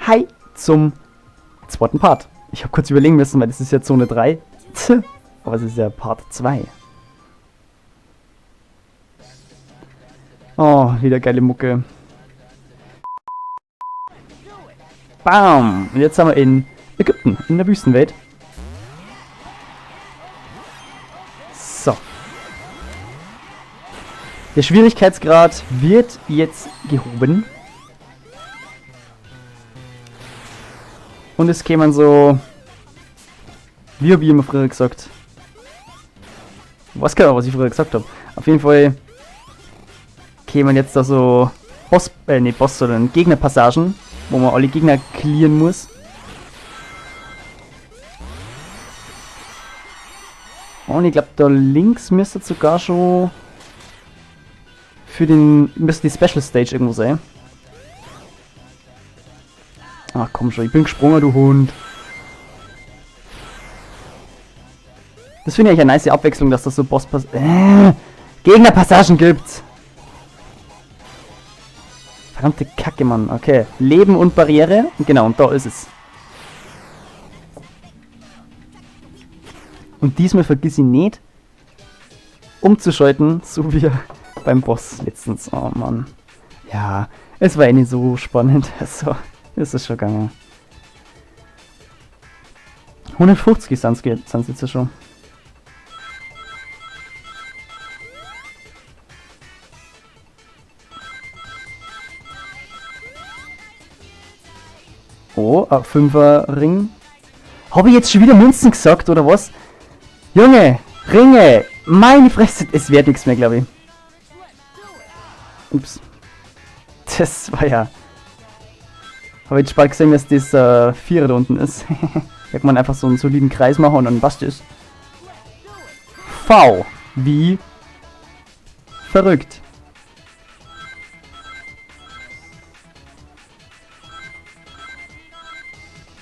Hi zum zweiten Part. Ich habe kurz überlegen müssen, weil das ist ja Zone 3. Aber es ist ja Part 2. Oh, wieder geile Mucke. Bam! Und jetzt sind wir in Ägypten, in der Wüstenwelt. So. Der Schwierigkeitsgrad wird jetzt gehoben. Und es kämen so... Wie habe ich immer früher gesagt? Ich weiß gar nicht, was ich früher gesagt habe. Auf jeden Fall kämen jetzt da so nicht Boss, sondern Gegnerpassagen, wo man alle Gegner clearen muss. Und ich glaube, da links müsste sogar schon müsste die Special Stage irgendwo sein. Ach komm schon, ich bin gesprungen, du Hund. Das finde ich eigentlich eine nice Abwechslung, dass das so Gegnerpassagen gibt. Verdammte Kacke, Mann. Okay, Leben und Barriere. Genau, und da ist es. Und diesmal vergiss ich nicht, umzuschalten, so wie beim Boss letztens. Oh Mann. Ja, es war eh nicht so spannend. Also, ist es schon gegangen. 150 sind es jetzt schon. Oh, ein 5er Ring. Habe ich jetzt schon wieder Münzen gesagt, oder was? Junge, Ringe! Meine Fresse, es wird nichts mehr, glaube ich. Ups. Das war ja... Habe jetzt bald gesehen, dass das 4er da unten ist. Da kann man einfach so einen soliden Kreis machen und dann passt es. V. Wie verrückt.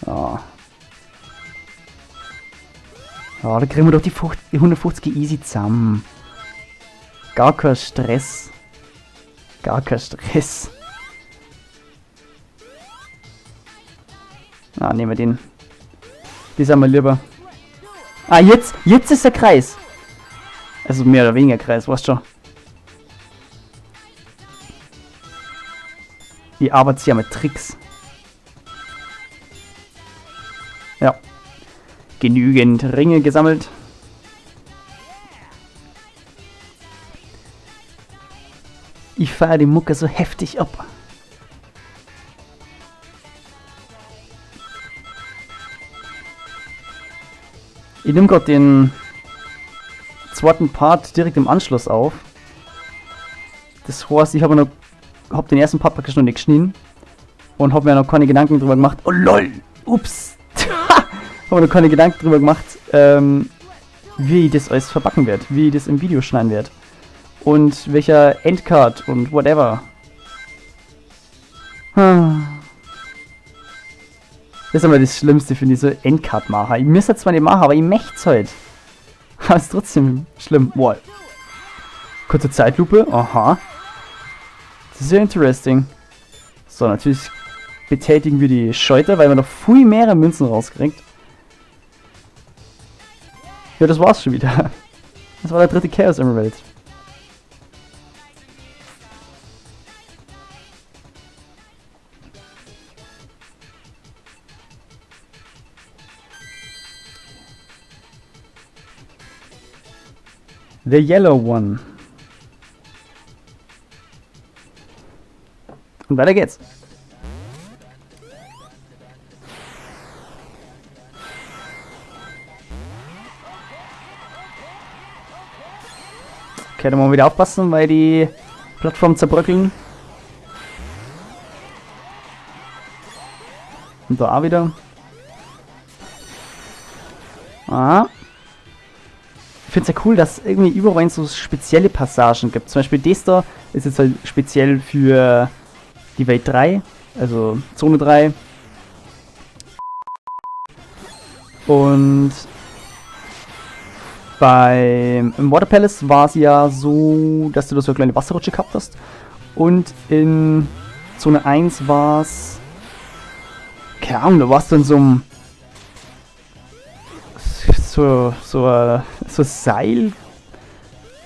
Oh. Ja, da kriegen wir doch die 150 easy zusammen. Gar kein Stress. Gar kein Stress. Ah, nehmen wir den. Die sind wir lieber. Ah, jetzt ist der Kreis. Also mehr oder weniger Kreis, weißt schon. Ich arbeite ja mit Tricks. Ja. Genügend Ringe gesammelt. Ich feiere die Mucke so heftig ab. Ich nehme gerade den zweiten Part direkt im Anschluss auf. Das heißt, ich habe den ersten Part praktisch noch nicht geschnitten und habe mir noch keine Gedanken drüber gemacht. Oh lol! Ups! Habe mir noch keine Gedanken drüber gemacht, wie das alles verbacken wird, wie ich das im Video schneiden wird. Und welcher Endcard und whatever. Das ist aber das Schlimmste, finde ich, so Endcard machen. Ich müsste zwar nicht machen, aber ich möchte es halt. Aber es ist trotzdem schlimm. Wow. Kurze Zeitlupe. Aha. Das ist ja interesting. So, natürlich betätigen wir die Schalter, weil man noch viel mehr Münzen rauskriegt. Ja, das war's schon wieder. Das war der dritte Chaos Emerald. The yellow one. Und weiter geht's. Okay, dann mal wieder aufpassen, weil die Plattformen zerbröckeln. Und da auch wieder. Ah. Ich finde es ja cool, dass es irgendwie überall so spezielle Passagen gibt. Zum Beispiel das da ist jetzt halt speziell für die Welt 3, also Zone 3. Und im Water Palace war es ja so, dass du da so eine kleine Wasserrutsche gehabt hast. Und in Zone 1 war es Keine Ahnung, da warst du in so einem... So ein Seil.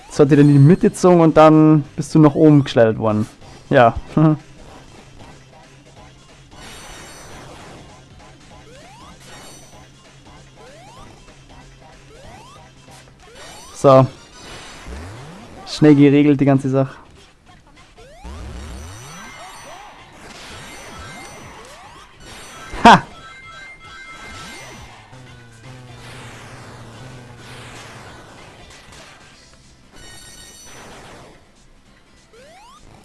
Das hat dir dann in die Mitte gezogen und dann bist du nach oben geschleudert worden. Ja. So. Schnell geregelt die ganze Sache. Ha!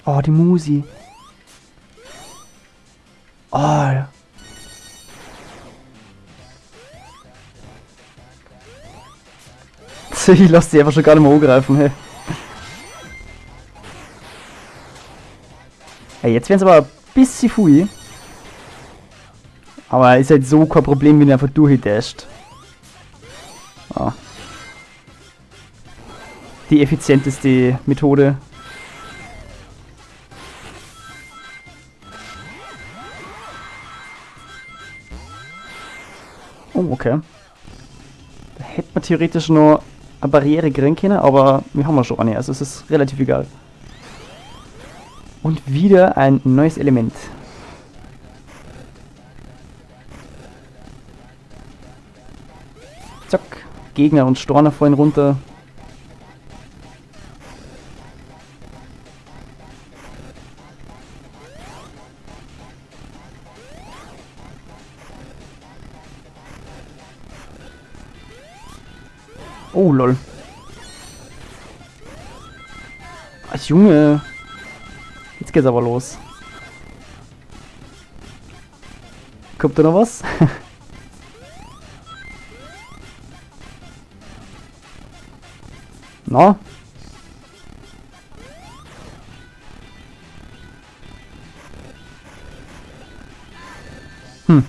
Oh, die Musi. Oh, ja. Ich lasse die einfach schon gar nicht mehr angreifen, hey. Hey, jetzt werden es aber ein bisschen fui. Aber ist halt so kein Problem, wenn er einfach durchdasht. Oh. Die effizienteste Methode. Oh, okay. Da hätte man theoretisch noch eine Barriere kriegen können, aber wir haben ja schon eine, also es ist relativ egal. Und wieder ein neues Element. Zack. Gegner und Storner fallen runter. Oh, lol. Ach, Junge. Jetzt geht's aber los. Kommt da noch was? Na? Hm.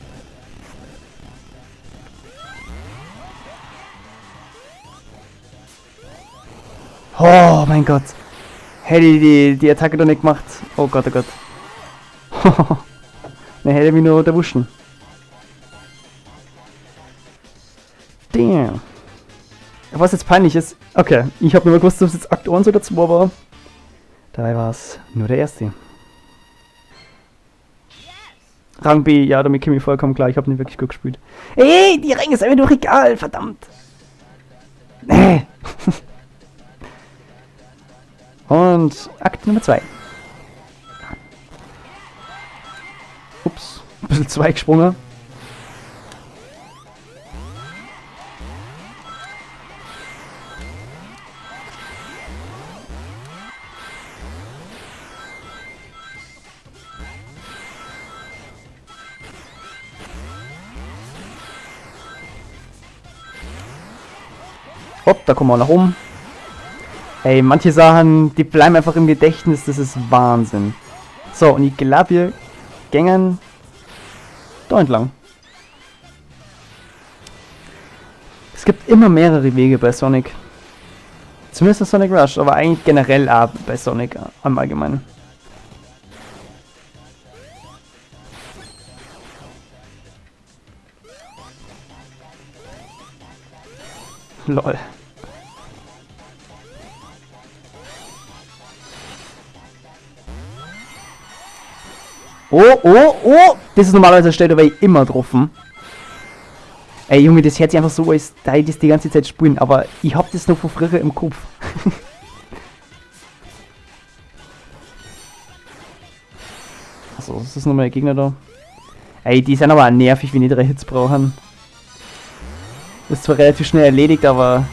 Oh mein Gott. Hätte ich die Attacke doch nicht gemacht. Oh Gott, oh Gott. Dann hätte ich mich nur erwuschen. Damn. Was jetzt peinlich ist, okay, ich habe nicht mehr gewusst, ob es jetzt Akt 1 oder 2 war. Dabei war es nur der erste. Rang B, ja, damit komme ich vollkommen klar, ich habe nicht wirklich gut gespielt. Ey, die Ränge ist einfach nur egal, verdammt. Nee. Und Akt Nummer 2. Ups, ein bisschen 2 gesprungen. Hopp, da kommen wir auch nach oben. Ey, manche Sachen, die bleiben einfach im Gedächtnis, das ist Wahnsinn. So, und ich glaube, wir gängen da entlang. Es gibt immer mehrere Wege bei Sonic. Zumindest in Sonic Rush, aber eigentlich generell auch bei Sonic im Allgemeinen. Lol. Oh, oh, oh! Das ist normalerweise eine Stelle, da war ich immer getroffen. Ey Junge, das hört sich einfach so, als da ich das die ganze Zeit spielen, aber ich hab das noch von früher im Kopf. Achso, ist das nochmal der Gegner da? Ey, die sind aber auch nervig, wenn die 3 Hits brauchen. Das ist zwar relativ schnell erledigt, aber...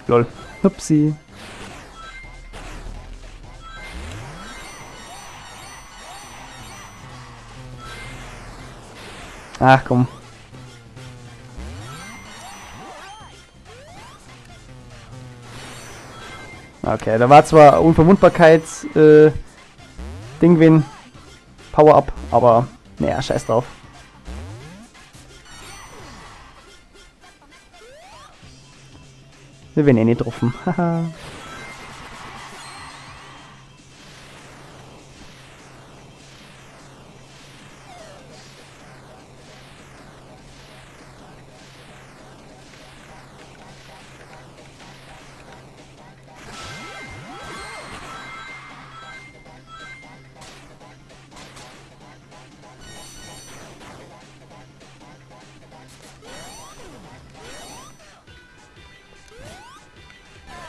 Lol. Upsi. Ach komm. Okay, da war zwar Unverwundbarkeits Ding wen Power-Up, aber naja, scheiß drauf. Wir werden eh nicht getroffen. Haha.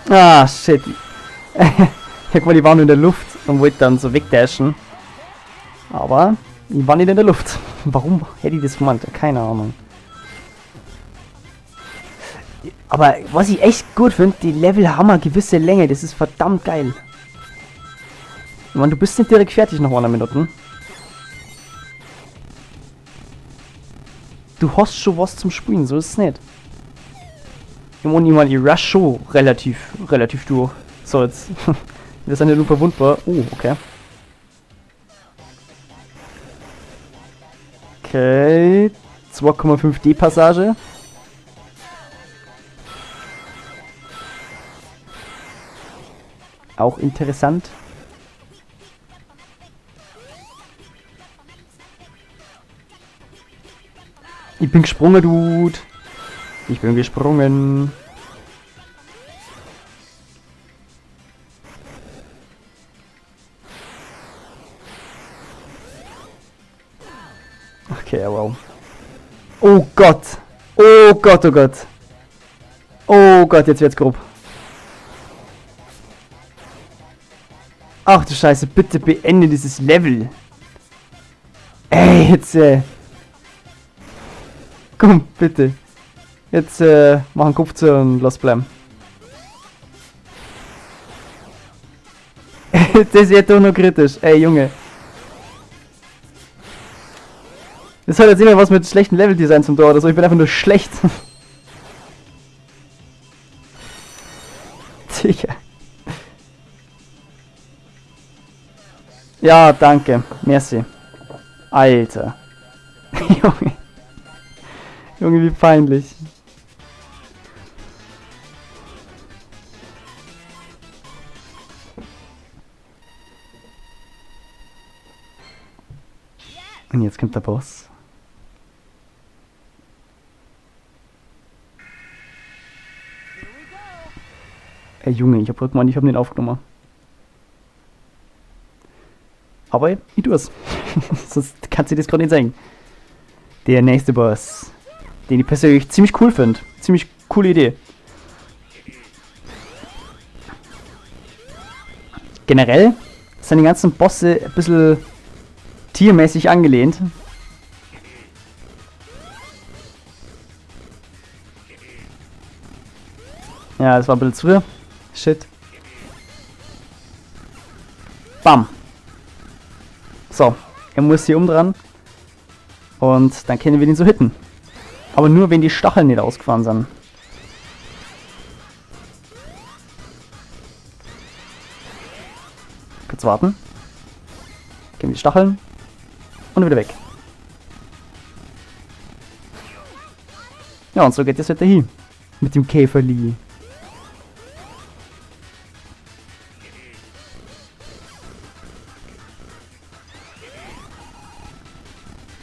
Ah, shit. Guck mal, die waren nur in der Luft und wollte dann so wegdashen. Aber die waren nicht in der Luft. Warum hätte ich das gemacht? Keine Ahnung. Aber was ich echt gut finde, die Level haben eine gewisse Länge. Das ist verdammt geil. Ich meine, du bist nicht direkt fertig nach einer Minute. Du hast schon was zum Spielen, so ist es nicht. Ich meine, ich rush schon relativ durch. So, jetzt. Wir sind ja nur verwundbar. Oh, okay. Okay. 2,5D Passage. Auch interessant. Ich bin gesprungen, Dude. Ich bin gesprungen. Okay, wow. Oh Gott. Oh Gott, oh Gott. Oh Gott, jetzt wird's grob. Ach du Scheiße, bitte beende dieses Level. Ey, jetzt, komm, bitte. Jetzt, mach einen Kopf zu und lass bleiben. Das ist jetzt doch noch kritisch. Ey, Junge. Das hat jetzt immer was mit schlechten Leveldesign zum Tor oder so. Ich bin einfach nur schlecht. Sicher. Ja, danke. Merci. Alter. Junge. Junge, wie peinlich. Und jetzt kommt der Boss. Ey Junge, ich hab gemeint, ich hab nicht aufgenommen. Aber ich tue es. Sonst kannst du das gerade nicht sagen. Der nächste Boss. Den ich persönlich ziemlich cool finde. Ziemlich coole Idee. Generell sind die ganzen Bosse ein bisschen tiermäßig angelehnt. Ja, das war ein bisschen zu früh. Shit. Bam. So, er muss hier umdrehen. Und dann können wir den so hitten. Aber nur, wenn die Stacheln nicht ausgefahren sind. Kurz warten. Gehen wir die Stacheln. Und wieder weg. Ja, und so geht es weiter hin. Mit dem Käferli.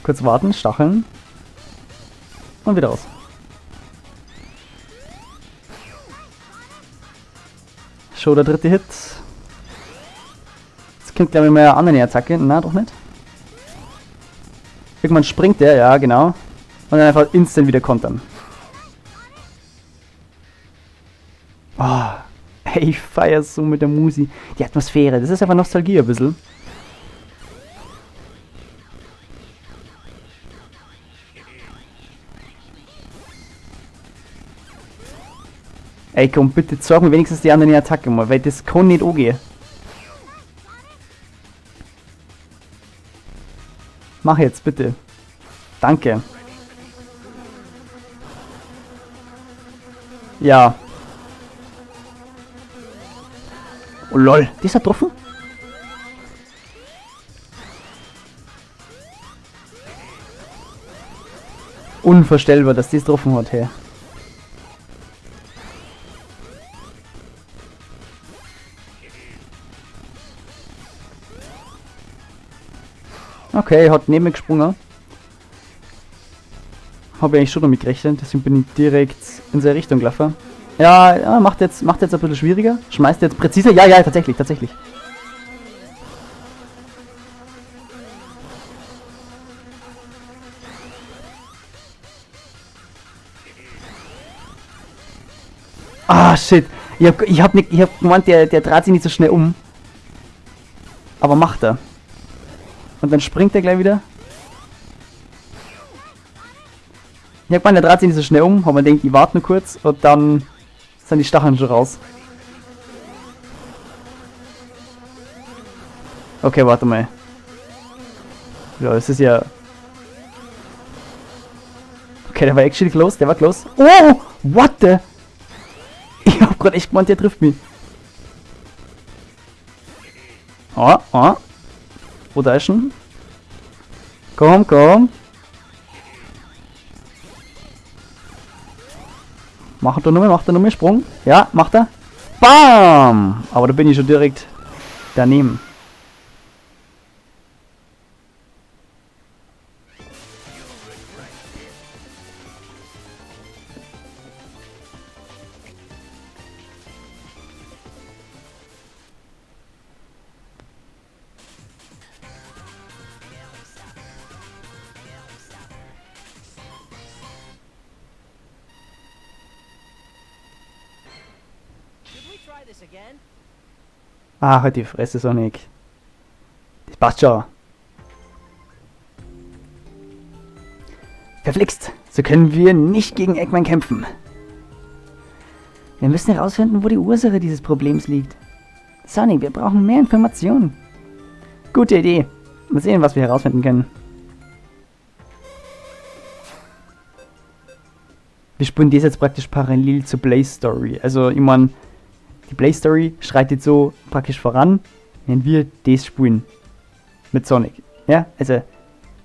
Kurz warten, Stacheln. Und wieder raus. Schon der dritte Hit. Jetzt kommt glaube ich mal eine andere Attacke. Na, doch nicht. Irgendwann springt der, ja genau. Und dann einfach instant wieder kontern. Oh, ey, ich feiere so mit der Musi. Die Atmosphäre, das ist einfach Nostalgie ein bisschen. Ey, komm, bitte zeig mir wenigstens die andere Attacke mal, weil das kann nicht angehen. Mach jetzt, bitte. Danke. Ja. Oh lol, das hat getroffen? Unvorstellbar, dass das getroffen hat, hey. Okay, hat neben mir gesprungen. Habe ich eigentlich schon damit gerechnet, deswegen bin ich direkt in seine Richtung gelaufen. Ja, ja, macht jetzt ein bisschen schwieriger. Schmeißt jetzt präziser. Ja, ja, tatsächlich. Ah, shit. Ich hab gemeint, der dreht sich nicht so schnell um. Aber macht er. Und dann springt er gleich wieder. Ich hab gemeint, der dreht sich nicht so schnell um, aber man denkt, ich warte nur kurz und dann sind die Stacheln schon raus. Okay, warte mal. Ja, das ist ja... Okay, der war actually close, der war close. Oh! What the? Ich hab grad echt gemeint, der trifft mich. Oh, oh. Wo da ist schon? Komm, komm. Macht er nochmal, Sprung. Ja, macht er. Bam! Aber da bin ich schon direkt daneben. Ah, halt die Fresse, Sonic. Das passt schon. Verflixt, so können wir nicht gegen Eggman kämpfen. Wir müssen herausfinden, wo die Ursache dieses Problems liegt. Sonic, wir brauchen mehr Informationen. Gute Idee. Mal sehen, was wir herausfinden können. Wir spielen das jetzt praktisch parallel zur Blaze Story. Also, ich meine, die Blaze Story schreitet so praktisch voran, wenn wir das spielen. Mit Sonic. Ja, also,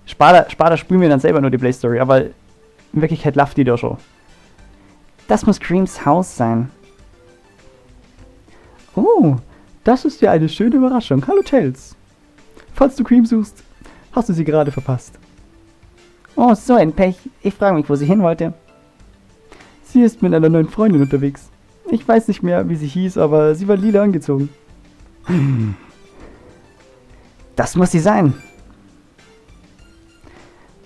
später spielen wir dann selber nur die Blaze Story, aber in Wirklichkeit läuft die da schon. Das muss Creams Haus sein. Oh, das ist ja eine schöne Überraschung. Hallo Tails. Falls du Cream suchst, hast du sie gerade verpasst. Oh, so ein Pech. Ich frage mich, wo sie hin wollte. Sie ist mit einer neuen Freundin unterwegs. Ich weiß nicht mehr, wie sie hieß, aber sie war lila angezogen. Das muss sie sein.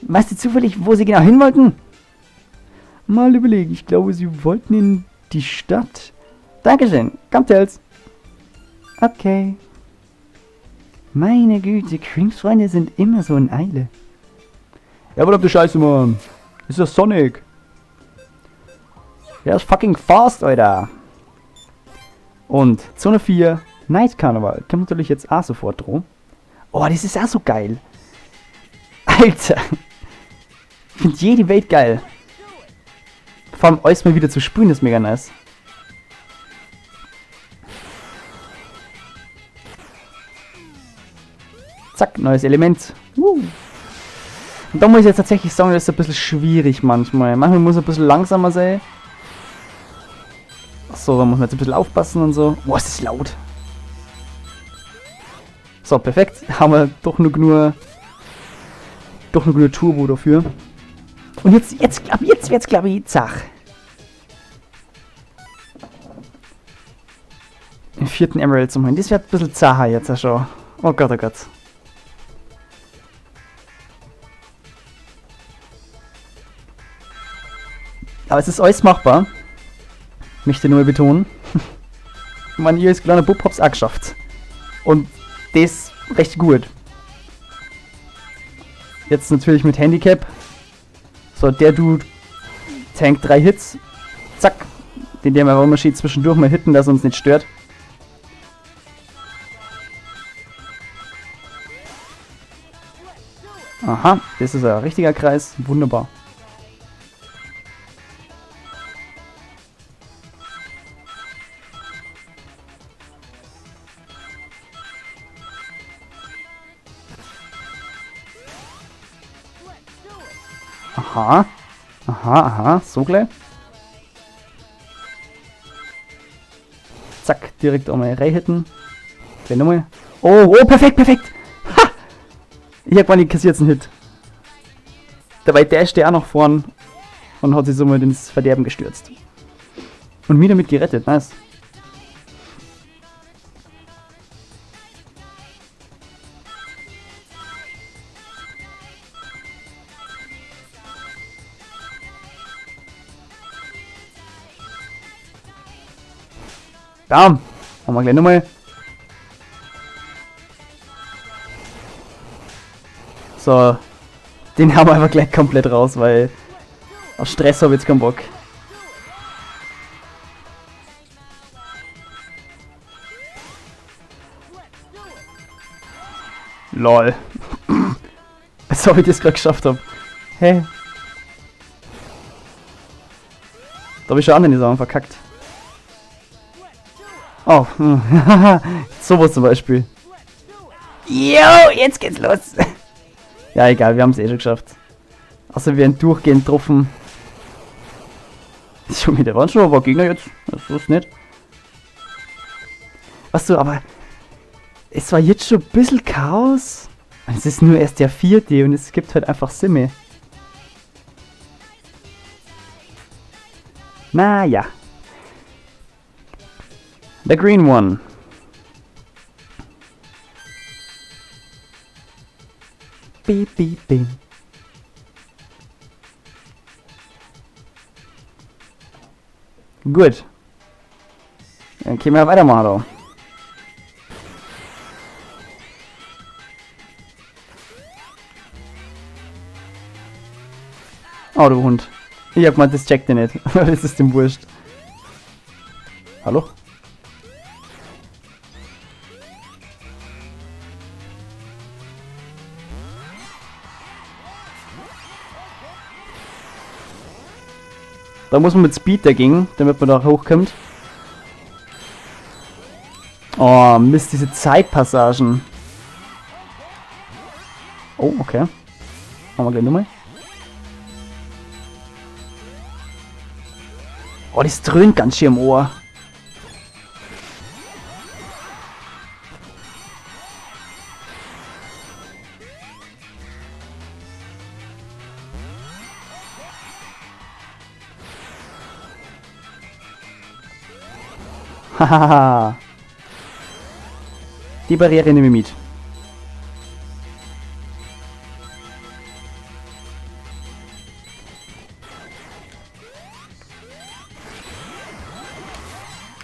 Weißt du zufällig, wo sie genau hin wollten? Mal überlegen. Ich glaube, sie wollten in die Stadt. Dankeschön. Kommt, Tails. Okay. Meine Güte, Creams Freunde sind immer so in Eile. Ja, verdammte Scheiße, Mann. Ist das Sonic? Der ist fucking fast, Alter. Und Zone 4, Night Carnival. Kommt natürlich jetzt auch sofort dran. Oh, das ist auch so geil. Alter. Ich finde jede Welt geil. Vor allem alles mal wieder zu spielen ist mega nice. Zack, neues Element. Und da muss ich jetzt tatsächlich sagen, das ist ein bisschen schwierig manchmal. Manchmal muss es ein bisschen langsamer sein. Achso, da muss man jetzt ein bisschen aufpassen und so. Boah, ist das laut. So, perfekt. Haben wir doch nur Turbo dafür. Und jetzt wird's, glaube ich, zach. Den 4. Emerald zu holen. Das wird ein bisschen zacher jetzt ja schon. Oh Gott, oh Gott. Aber es ist alles machbar. Ich möchte nur betonen. Ich meine, ihr als kleiner Bub habt's auch geschafft. Und das recht gut. Jetzt natürlich mit Handicap. So, der Dude tankt 3 Hits. Zack. Den der mal steht zwischendurch mal hitten, dass er uns nicht stört. Aha, das ist ein richtiger Kreis. Wunderbar. Aha. Aha, aha. So gleich. Zack, direkt einmal reinhitten. Gleich nochmal. Oh, oh, perfekt, perfekt. Ha! Ich hab mal kassiert einen Hit. Dabei dasht der auch noch vorn und hat sich so mal ins Verderben gestürzt. Und mich damit gerettet, nice. Bam! Machen wir gleich nochmal. So. Den haben wir einfach gleich komplett raus, weil auf Stress habe ich jetzt keinen Bock. LOL. Als ob ich das gerade geschafft habe. Hä? Da habe ich schon andere Sachen verkackt. Oh, sowas zum Beispiel. Jo, jetzt geht's los. Ja, egal, wir haben es eh schon geschafft. Also wir haben durchgehend getroffen. Schon wieder waren schon ein paar Gegner jetzt. Das ist nicht. Was du, aber es war jetzt schon ein bisschen Chaos. Es ist nur erst der 4. und es gibt halt einfach Simme. Naja. The green one. Beep, beep, beep. Gut. Dann können wir weitermachen, da. Oh, du Hund. Ich hab gemeint, das checkt ihr nicht. Das ist dem wurscht. Hallo? Da muss man mit Speed dagegen, damit man da hochkommt. Oh, Mist, diese Zeitpassagen. Oh, okay. Machen wir gleich nochmal. Oh, das dröhnt ganz schön im Ohr. Hahaha. Die Barriere nehme ich mit.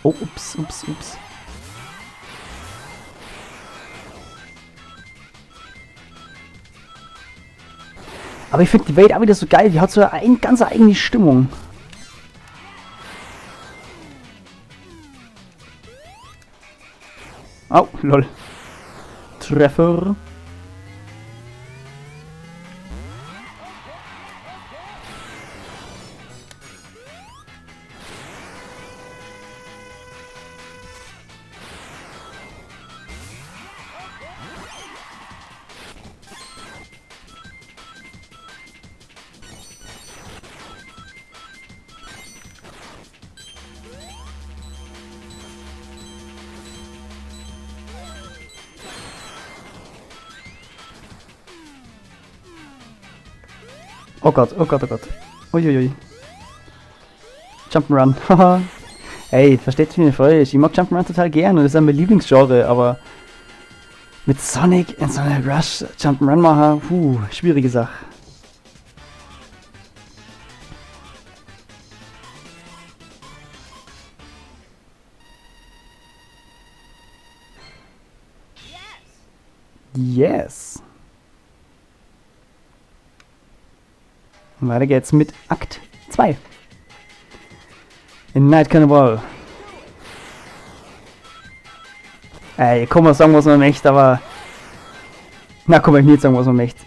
Oh, ups. Aber ich finde die Welt auch wieder so geil. Die hat so eine ganz eigene Stimmung. Oh, lol. Treffer. Oh Gott. Uiuiui. Jump'n'Run. Haha. Ey, versteht mich nicht falsch. Ich mag Jump'n'Run total gern und das ist mein Lieblingsgenre, aber mit Sonic in so einer Rush Jump'n'Run machen, schwierige Sache. Yes. Und weiter geht's mit Akt 2. In Night Carnival. Ey, komm mal sagen, was man möchte, aber... Na, komm ich nicht sagen, was man möchte.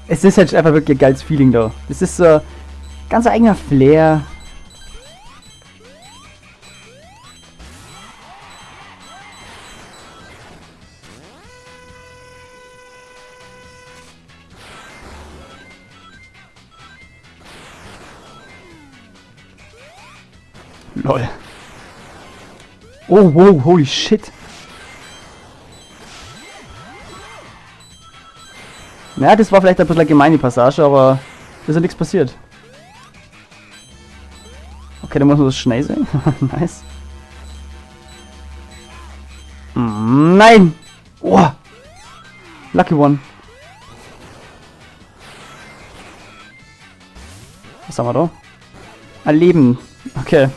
Es ist halt einfach wirklich ein geiles Feeling da. Das ist so ganz eigener Flair. Lol. Oh, wow, holy shit. Ja, das war vielleicht ein bisschen eine gemeine Passage, aber da ist ja nichts passiert. Okay, dann muss man das schnell sehen. Nice. Nein! Oh! Lucky one. Was haben wir da? Ein Leben. Okay.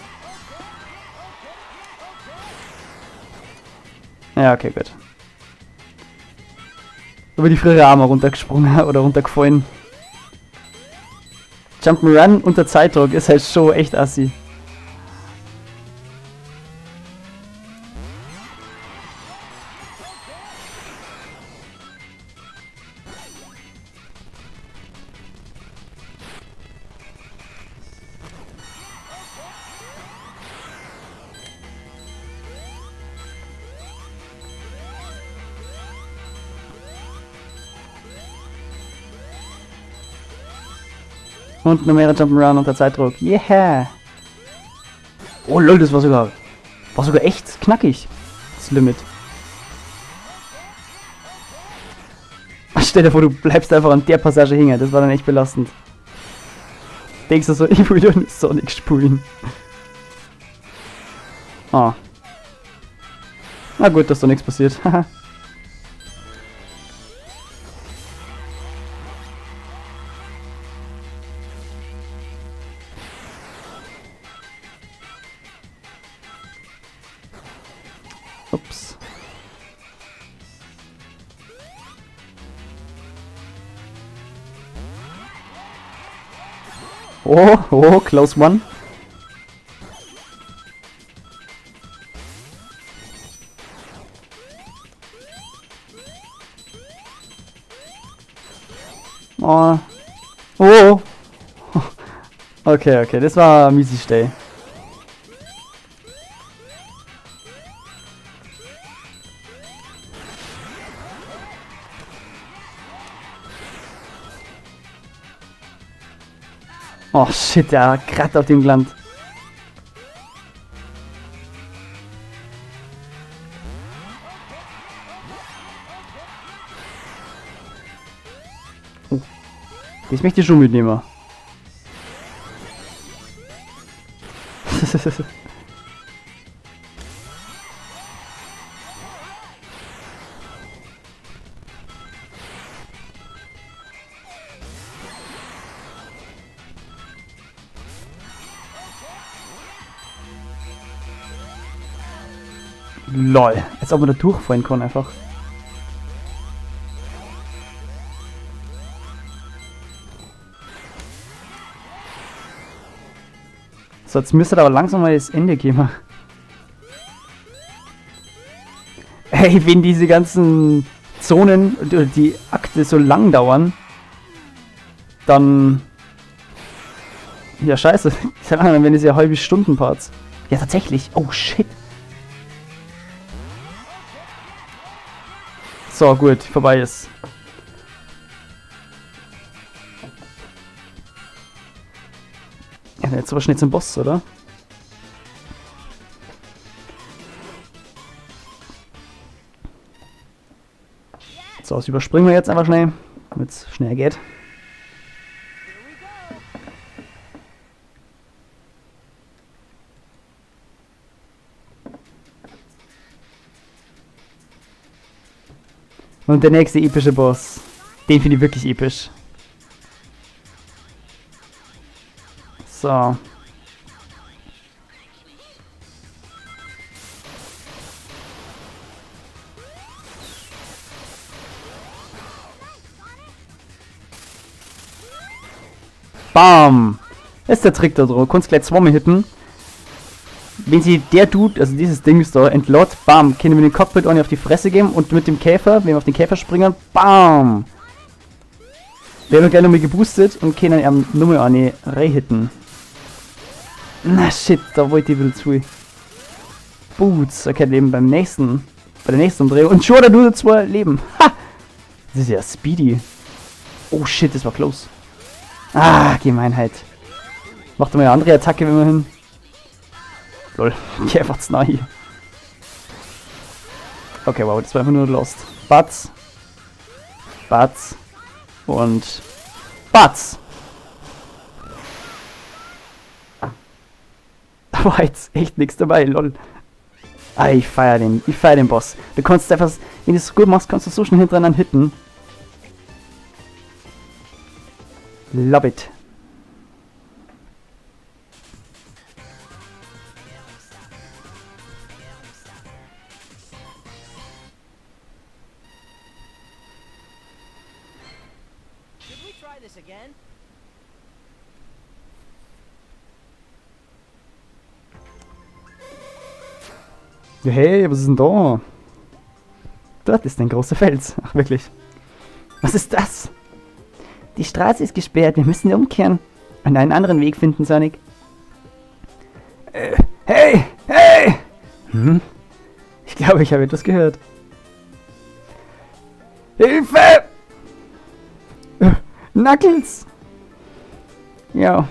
Ja, okay, gut. Über die frühere Arme runtergesprungen oder runtergefallen. Jump'n'Run unter Zeitdruck ist halt schon echt assi. Und noch mehr Jump'n'Run unter Zeitdruck. Yeah! Oh lol, das war sogar echt knackig. Das Limit. Stell dir vor, du bleibst einfach an der Passage hängen. Das war dann echt belastend. Denkst du so, ich will doch nicht Sonic spielen. Ah. Na gut, dass da nichts passiert. Haha. Ups. Oh, close one. Oh. Oh. Okay, das war miesi Stay. Oh shit, ja, gerade auf dem Land. Oh. Das möchte ich schon mitnehmen. Lol, als ob man da durchfallen kann einfach. So, jetzt müsste aber langsam mal das Ende geben. Ey, wenn diese ganzen Zonen oder die Akte so lang dauern, dann... Ja, scheiße. Ich sag mal, dann werden das ja halbe Stunden-Parts. Ja, tatsächlich. Oh, shit. So, gut, vorbei ist. Ja, jetzt aber schnell zum Boss, oder? So, das überspringen wir jetzt einfach schnell, damit es schnell geht. Und der nächste epische Boss. Den finde ich wirklich episch. So. Bam! Das ist der Trick da drauf. Du kannst gleich zweimal hitten. Wenn sie der Dude, also dieses Ding da, entlädt, bam, können wir den Cockpit auch nicht auf die Fresse geben und mit dem Käfer, wenn wir auf den Käfer springen, bam! Wir haben gleich nochmal geboostet und können ihm nochmal eine rehitten. Na shit, da wollte ich ein bisschen zu. Boots, okay, leben bei der nächsten Umdrehung und schon da nur 2 Leben. Ha! Das ist ja speedy. Oh shit, das war close. Ah, Gemeinheit. Macht mal eine andere Attacke, wenn wir hin. Lol, ich einfach zu nah hier. Okay, wow, das war einfach nur lost. Batz. Batz. Und Batz. Da war jetzt echt nichts dabei, lol. Ah, ich feier den Boss. Du kannst einfach, wenn du es gut machst, kannst du so schnell hintereinander hitten. Love it. try this again? Ja, hey, was ist denn da? Dort ist ein großer Fels. Ach, wirklich. Was ist das? Die Straße ist gesperrt. Wir müssen umkehren. Und einen anderen Weg finden, Sonic. Hey! Hey! Hm? Ich glaube, ich habe etwas gehört. Hilfe! Knuckles! Ja.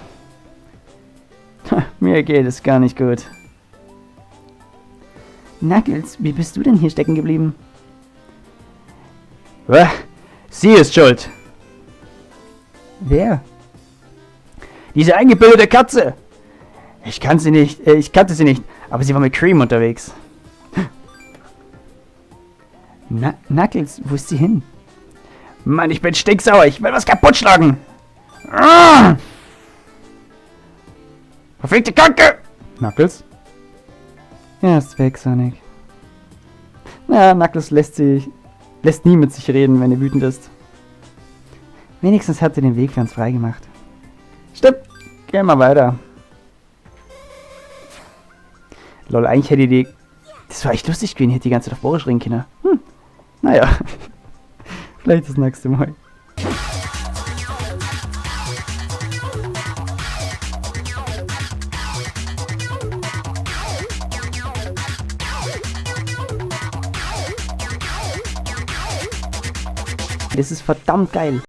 Mir geht es gar nicht gut. Knuckles, wie bist du denn hier stecken geblieben? Sie ist schuld. Wer? Diese eingebildete Katze. Ich kannte sie nicht, aber sie war mit Cream unterwegs. Knuckles, wo ist sie hin? Mann, ich bin stinksauer, ich will was kaputt schlagen. Verfickte Kacke! Knuckles? Er ist weg, Sonic. Na, Knuckles lässt nie mit sich reden, wenn er wütend ist. Wenigstens hat er den Weg für uns freigemacht. Stimmt, gehen wir weiter. Lol, eigentlich hätte die... Das war echt lustig gewesen, hätte die ganze Zeit auf Boris reden können. Naja. Vielleicht das nächste Mal. Das ist verdammt geil.